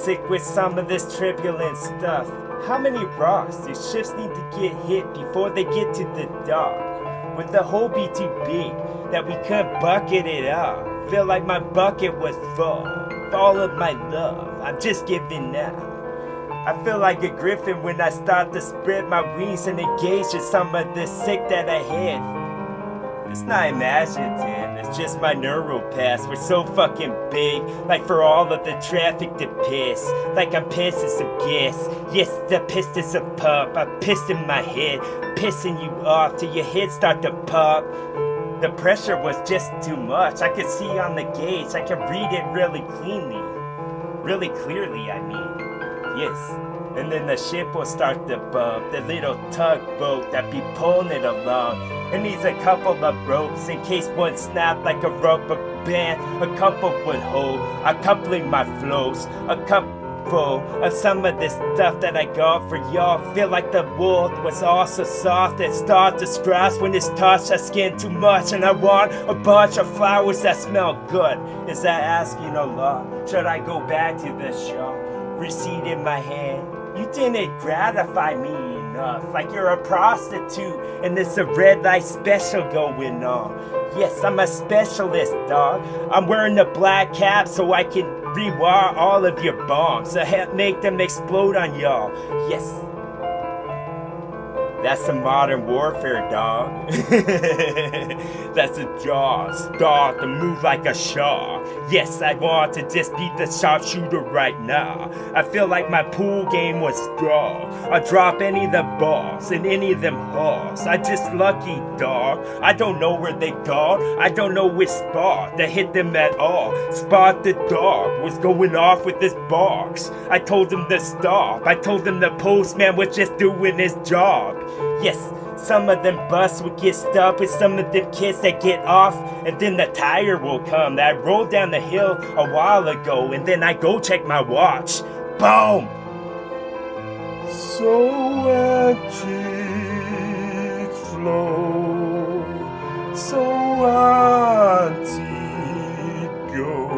sick with some of this turbulent stuff. How many rocks do ships need to get hit before they get to the dock? Would the hole be too big that we couldn't bucket it up? Feel like my bucket was full, all of my love, I'm just giving up. I feel like a griffin when I start to spread my wings and engage in some of this sick that I had. It's not imaginative, it's just my neural paths. We're so fucking big, like for all of the traffic to piss. Like I'm pissing some gas, yes, the pistons a pump. I'm pissing my head, pissing you off till your head start to pop. The pressure was just too much, I could see on the gauge, I can read it really clearly, I mean, yes. And then the ship will start to bump, the little tugboat that be pulling it along. It needs a couple of ropes in case one snapped like a rubber band. A couple would hold, I'm coupling my flows. A couple of some of this stuff that I got for y'all. Feel like the wool was all so soft and start to scratch when it's touched my skin too much. And I want a bunch of flowers that smell good. Is that asking a lot? Should I go back to the shop? Receipt in my hand. You didn't gratify me enough, like you're a prostitute and there's a red light special going on. Yes, I'm a specialist, dog. I'm wearing a black cap so I can rewire all of your bombs to help make them explode on y'all. Yes. That's some modern warfare, dog. That's a jaw, start to move like a shaw. Yes, I want to just beat the sharpshooter right now. I feel like my pool game was strong. I drop any of the balls in any of them halls. I just lucky, dog. I don't know where they go. I don't know which spot to hit them at all. Spot the dog was going off with his box. I told him to stop. I told him the postman was just doing his job. Yes, some of them buses would get stuck with some of them kids that get off, and then the tire will come. I rolled down the hill a while ago, and then I go check my watch. Boom! So antique flow, so antique go.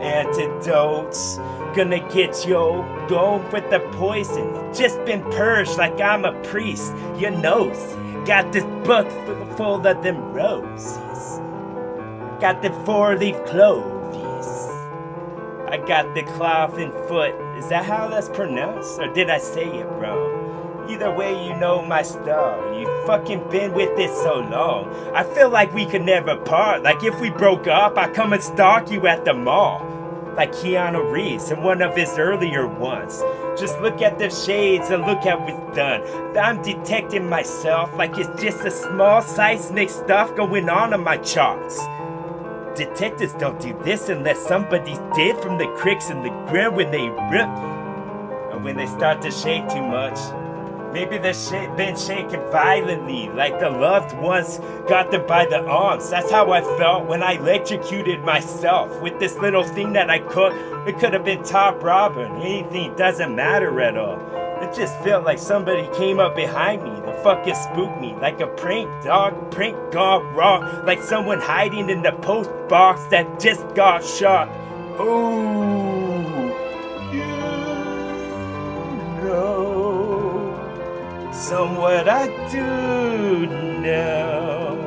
Antidotes. Gonna get yo, going with the poison. Just been purged like I'm a priest. Your nose got this book full of them roses. Got the 4-leaf cloves. I got the cloth in foot. Is that how that's pronounced? Or did I say it wrong? Either way, you know my style. You fucking been with it so long. I feel like we could never part. Like if we broke up, I'd come and stalk you at the mall. Like Keanu Reeves in one of his earlier ones. Just look at the shades and look at what's done. I'm detecting myself like it's just a small seismic stuff going on my charts. Detectives don't do this unless somebody's dead from the cricks in the ground when they rip. And when they start to shake too much. Maybe they've been shaken violently, like the loved ones got them by the arms. That's how I felt when I electrocuted myself with this little thing that I cooked. It could have been top robber. Anything doesn't matter at all. It just felt like somebody came up behind me to fucking spook me. Like a prank dog, a prank gone wrong. Like someone hiding in the post box that just got shot. Ooh, you know. Somewhat I do know.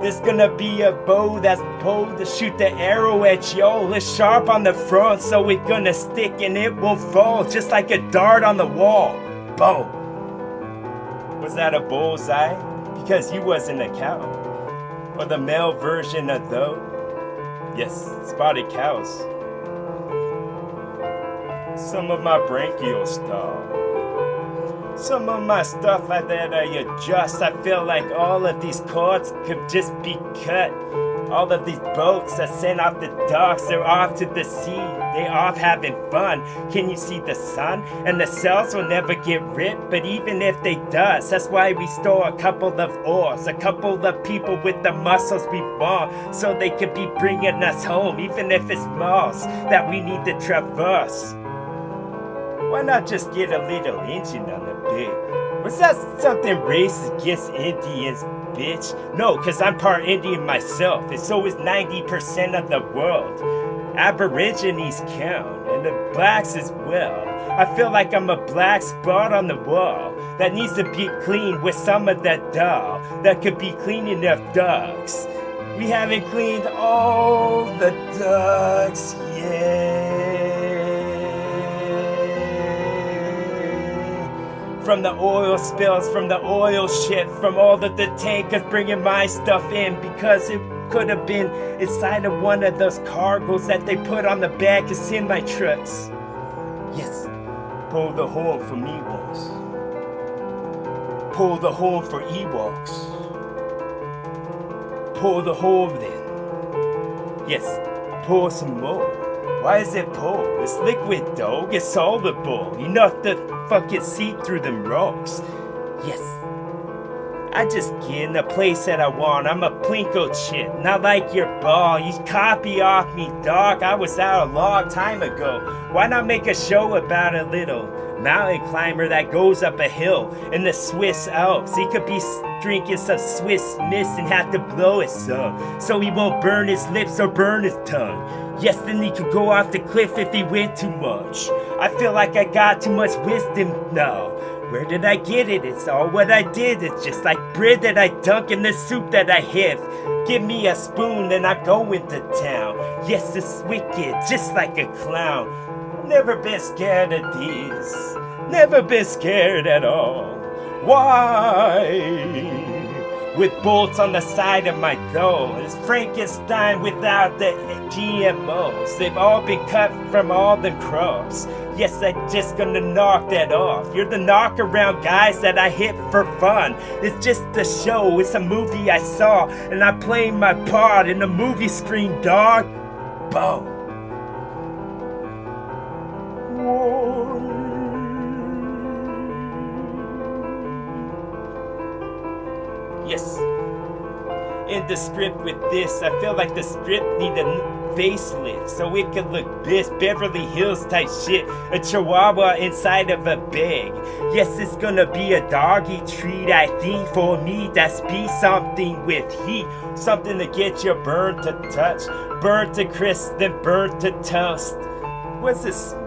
There's gonna be a bow that's pulled to shoot the arrow at y'all. It's sharp on the front, so it's gonna stick and it won't fall, just like a dart on the wall. Boom. Was that a bullseye? Because you wasn't a cow. Or the male version of though. Yes, spotted cows. Some of my branchial stuff. Some of my stuff that I adjust, I feel like all of these cords could just be cut. All of these boats that sent off the docks, they're off to the sea. They're off having fun. Can you see the sun? And the cells will never get ripped, but even if they does, that's why we store a couple of oars, a couple of people with the muscles we want, so they could be bringing us home, even if it's miles that we need to traverse. Why not just get a little engine on the bit? Was that something racist against Indians, bitch? No, cause I'm part Indian myself, and so is 90% of the world. Aborigines count, and the blacks as well. I feel like I'm a black spot on the wall that needs to be cleaned with some of that dough that could be cleaning up ducks. We haven't cleaned all the ducks yet. From the oil spills, from the oil shit, from all of the tankers bringing my stuff in because it could have been inside of one of those cargoes that they put on the back of semi-trucks. Yes, pull the horn for Ewoks. Pull the horn for Ewoks. Pull the horn then. Yes, pour some more. Why is it pull? It's liquid, dog. It's solvable. Enough to fucking see through them rocks. Yes. I just get in the place that I want. I'm a plinko chip, not like your ball. You copy off me, dog. I was out a long time ago. Why not make a show about a little mountain climber that goes up a hill in the Swiss Alps? He could be drinking some Swiss mist and have to blow it so he won't burn his lips or burn his tongue. Yes, then he could go off the cliff if he went too much. I feel like I got too much wisdom now. Where did I get it? It's all what I did. It's just like bread that I dunk in the soup that I have. Give me a spoon and I go into town. Yes, it's wicked, just like a clown. Never been scared of this. Never been scared at all. Why? With bolts on the side of my door. It's Frankenstein without the GMOs. They've all been cut from all the crops. Yes, I'm just gonna knock that off. You're the knock around guys that I hit for fun. It's just a show, it's a movie I saw, and I'm playing my part in the movie screen, dog. Boom. Yes. In the script with this, I feel like the script need a facelift so it could look this Beverly Hills type shit, a chihuahua inside of a bag. Yes, it's gonna be a doggy treat, I think, for me. That's be something with heat, something to get you burned to touch, burnt to crisp, then burnt to toast. What's this smoke?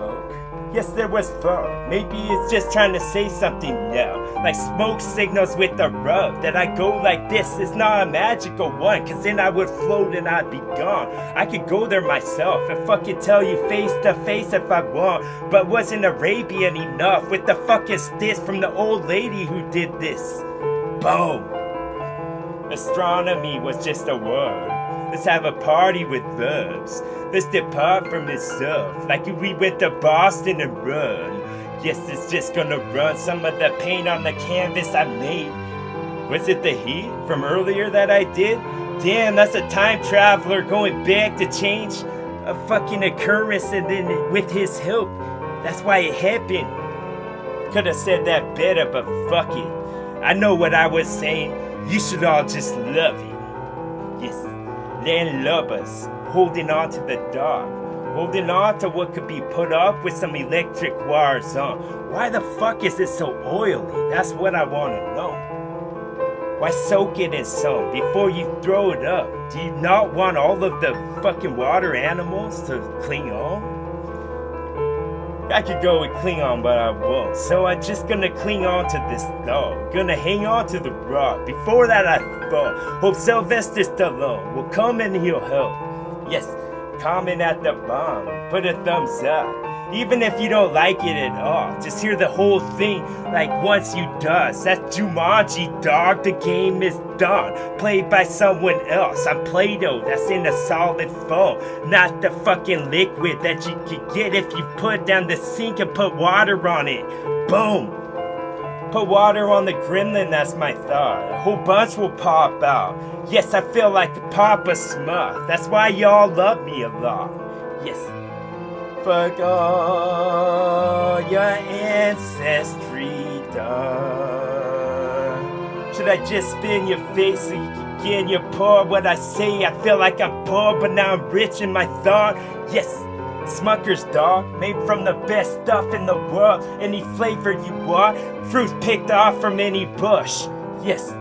Yes, there was fog. Maybe it's just trying to say something now. Like smoke signals with a rub. That I go like this, it's not a magical one. Cause then I would float and I'd be gone. I could go there myself and fucking tell you face to face if I want. But wasn't Arabian enough with the fucking stitch from the old lady who did this. Boom. Astronomy was just a word. Let's have a party with verbs. Let's depart from itself, like if we went to Boston and run. Yes, it's just gonna run some of the paint on the canvas I made. Was it the heat from earlier that I did? Damn, that's a time traveler going back to change a fucking occurrence and then with his help. That's why it happened. Could've said that better, but fuck it. I know what I was saying. You should all just love it. Yes. Landlubbers, holding on to the dark, holding on to what could be put up with some electric wires on. Why the fuck is it so oily? That's what I want to know. Why soak it in some before you throw it up? Do you not want all of the fucking water animals to cling on? I could go with Klingon, but I won't. So I'm just gonna cling on to this dog. Gonna hang on to the rock. Before that I fall. Hope Sylvester Stallone will come and he'll help. Yes, comment at the bomb. Put a thumbs up. Even if you don't like it at all, just hear the whole thing like once you does. That's Jumanji, dog. The game is done. Played by someone else. I'm Play-Doh that's in a solid foam. Not the fucking liquid that you could get if you put down the sink and put water on it. Boom. Put water on the gremlin, that's my thought. A whole bunch will pop out. Yes, I feel like Papa Smurf. That's why y'all love me a lot. Yes. Fuck all your ancestry, dog. Should I just spin your face so you can get in your paw what I say? I feel like I'm poor, but now I'm rich in my thought. Yes, Smucker's, dog, made from the best stuff in the world. Any flavor you want, fruit picked off from any bush. Yes.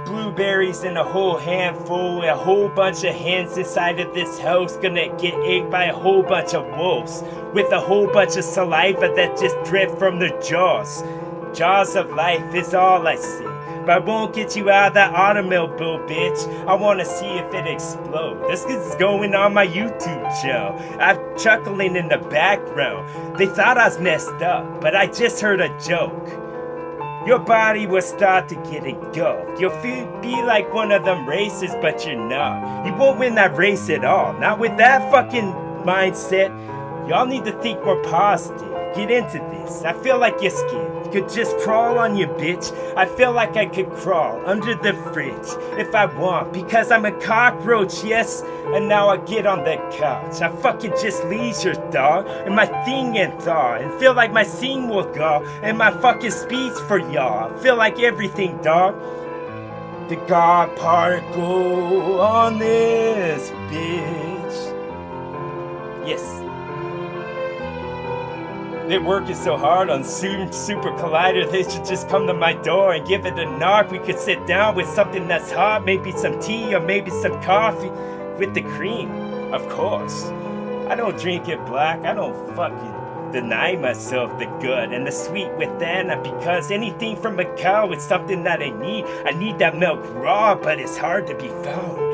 Blue blueberries and a whole handful, a whole bunch of hens inside of this house gonna get ate by a whole bunch of wolves with a whole bunch of saliva that just drip from their jaws. Jaws of life is all I see, but I won't get you out of that automobile, bitch. I wanna see if it explodes. This is going on my YouTube show. I'm chuckling in the background. They thought I was messed up, but I just heard a joke. Your body will start to get engulfed. You'll be like one of them races, but you're not. You won't win that race at all. Not with that fucking mindset. Y'all need to think more positive. Get into this. I feel like your skin could just crawl on you, bitch. I feel like I could crawl under the fridge if I want, because I'm a cockroach, yes. And now I get on the couch. I fucking just leisure, dog, and my thing and thaw, and feel like my scene will go, and my fucking speech for y'all. I feel like everything, dog. The God particle on this bitch. Yes. They're working so hard on Super Collider, they should just come to my door and give it a knock. We could sit down with something that's hot, maybe some tea or maybe some coffee with the cream, of course. I don't drink it black, I don't fucking deny myself the good and the sweet within, because anything from a cow is something that I need. I need that milk raw, but it's hard to be found.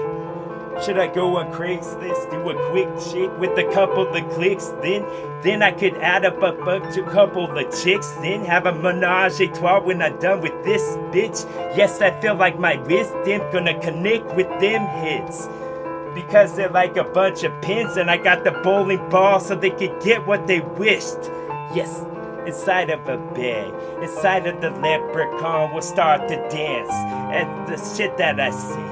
Should I go on Craigslist, do a quick shake with a couple of clicks, then I could add up a couple of chicks, then have a menage a trois when I'm done with this bitch. Yes, I feel like my wisdom gonna connect with them hits, because they're like a bunch of pins and I got the bowling ball so they could get what they wished. Yes, inside of a bag, inside of the leprechaun will start to dance at the shit that I see.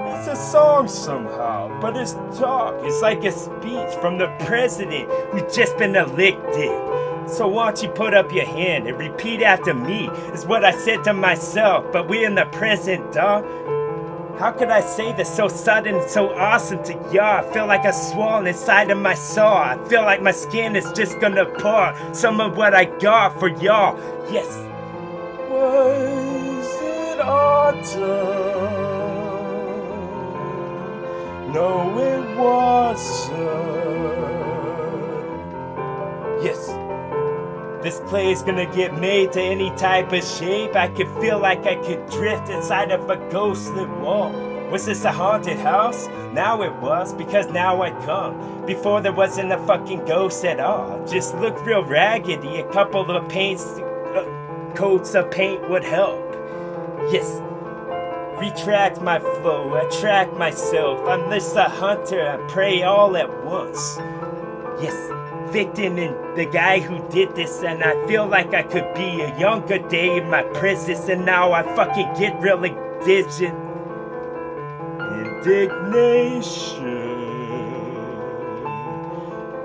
It's a song somehow, but it's talk. It's like a speech from the president who's just been elected. So why don't you put up your hand and repeat after me, is what I said to myself, but we're in the present, dog. How could I say this so sudden and so awesome to y'all? I feel like a swollen inside of my soul. I feel like my skin is just gonna pour some of what I got for y'all. Yes. Was it autumn? No, it wasn't. Yes. This clay is gonna get made to any type of shape. I could feel like I could drift inside of a ghostly wall. Was this a haunted house? Now it was, because now I come. Before there wasn't a fucking ghost at all. Just looked real raggedy. A couple of coats of paint would help. Yes. Retract my flow, attract myself. I'm just a hunter, I pray all at once. Yes, victim and the guy who did this, and I feel like I could be a younger day in my presence, and now I fucking get real indignation.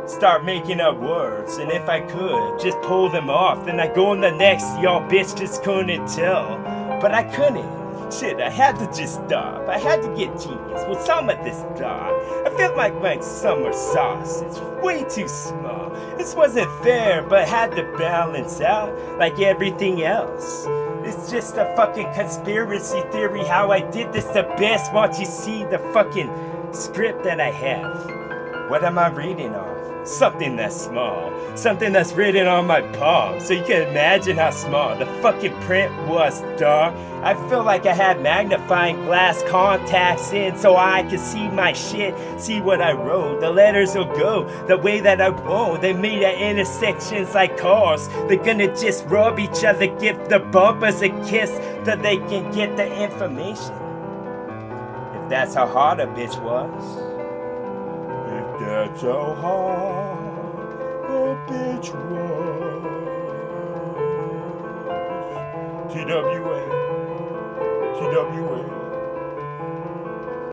Start making up words, and if I could just pull them off, then I go on the next. Y'all bitch just couldn't tell, but I couldn't. Shit, I had to just stop. I had to get genius with some of this dog. I felt like my summer sauce is way too small. This wasn't fair, but had to balance out like everything else. It's just a fucking conspiracy theory how I did this the best. Won't you see the fucking script that I have? What am I reading off? Something that's small. Something that's written on my palm. So you can imagine how small the fucking print was, dog. I feel like I had magnifying glass contacts in so I could see my shit, see what I wrote. The letters will go the way that I want. They meet at intersections like cars. They're gonna just rub each other, give the bumpers a kiss so they can get the information. If that's how hard a bitch was. If that's how hard a bitch was. TWA. TWA.